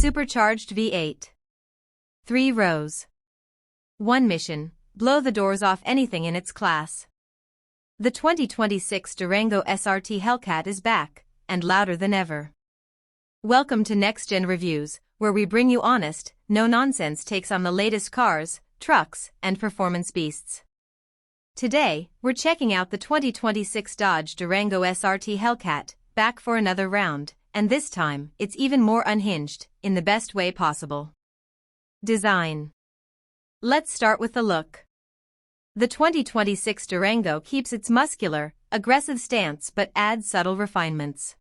Supercharged V8. 3 rows. 1 mission, blow the doors off anything in its class. The 2026 Durango SRT Hellcat is back, and louder than ever. Welcome to Next Gen Reviews, where we bring you honest, no-nonsense takes on the latest cars, trucks, and performance beasts. Today, we're checking out the 2026 Dodge Durango SRT Hellcat, back for another round, and this time, it's even more unhinged, in the best way possible. Design. Let's start with the look. The 2026 Durango keeps its muscular, aggressive stance but adds subtle refinements.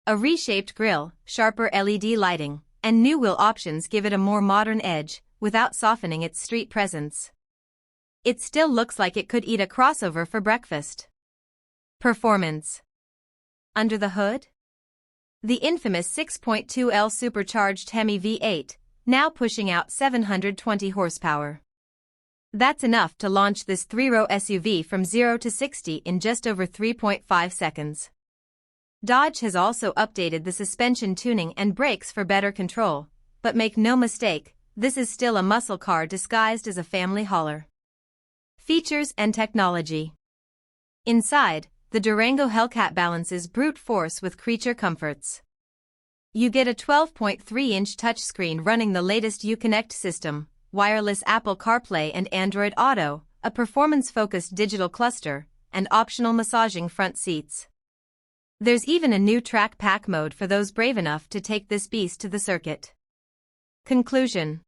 A reshaped grille, sharper LED lighting, and new wheel options give it a more modern edge, without softening its street presence. It still looks like it could eat a crossover for breakfast. Performance. Under the hood? The infamous 6.2L supercharged HEMI V8, now pushing out 720 horsepower. That's enough to launch this 3-row SUV from 0 to 60 in just over 3.5 seconds. Dodge has also updated the suspension tuning and brakes for better control, but make no mistake, this is still a muscle car disguised as a family hauler. Features and technology. Inside, the Durango Hellcat balances brute force with creature comforts. You get a 12.3-inch touchscreen running the latest Uconnect system, wireless Apple CarPlay and Android Auto, a performance-focused digital cluster, and optional massaging front seats. There's even a new track pack mode for those brave enough to take this beast to the circuit. Conclusion.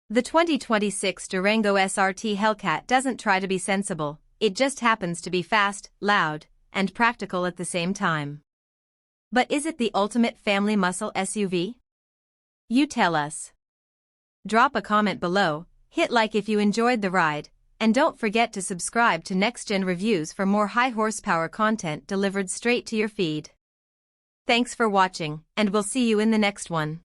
The 2026 Durango SRT Hellcat doesn't try to be sensible, it just happens to be fast, loud, and practical at the same time. But is it the ultimate family muscle SUV? You tell us. Drop a comment below, hit like if you enjoyed the ride, and don't forget to subscribe to Next Gen Reviews for more high horsepower content delivered straight to your feed. Thanks for watching, and we'll see you in the next one.